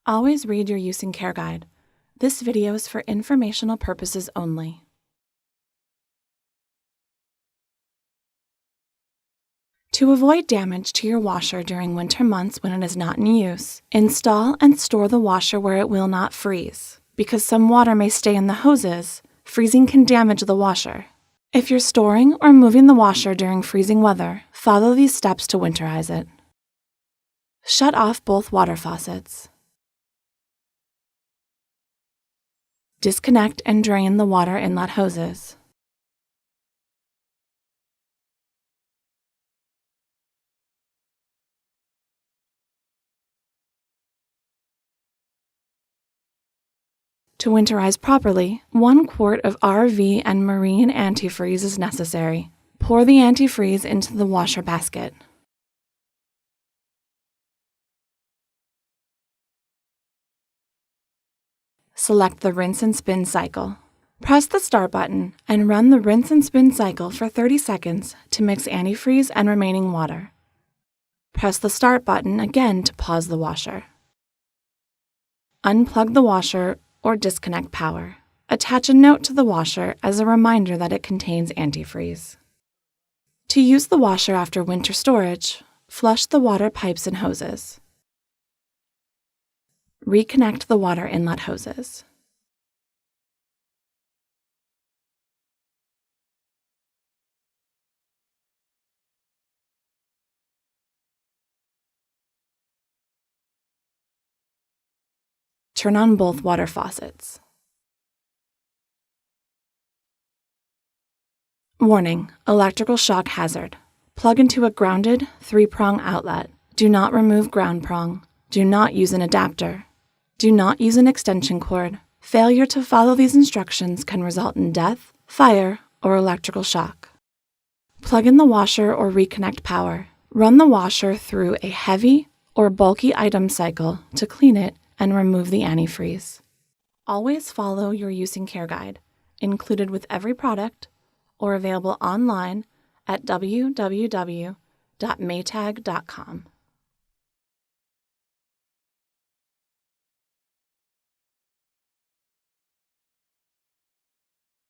Always read your use and care guide. This video is for informational purposes only. To avoid damage to your washer during winter months when it is not in use, install and store the washer where it will not freeze. Because some water may stay in the hoses, freezing can damage the washer. If you're storing or moving the washer during freezing weather, follow these steps to winterize it. Shut off both water faucets. Disconnect and drain the water inlet hoses. To winterize properly, 1 quart of RV and marine antifreeze is necessary. Pour the antifreeze into the washer basket. Select the rinse and spin cycle. Press the start button and run the rinse and spin cycle for 30 seconds to mix antifreeze and remaining water. Press the start button again to pause the washer. Unplug the washer or disconnect power. Attach a note to the washer as a reminder that it contains antifreeze. To use the washer after winter storage, flush the water pipes and hoses. Reconnect the water inlet hoses. Turn on both water faucets. Warning: electrical shock hazard. Plug into a grounded 3-prong outlet. Do not remove ground prong. Do not use an adapter. Do not use an extension cord. Failure to follow these instructions can result in death, fire, or electrical shock. Plug in the washer or reconnect power. Run the washer through a heavy or bulky item cycle to clean it and remove the antifreeze. Always follow your use and care guide, included with every product, or available online at www.maytag.com.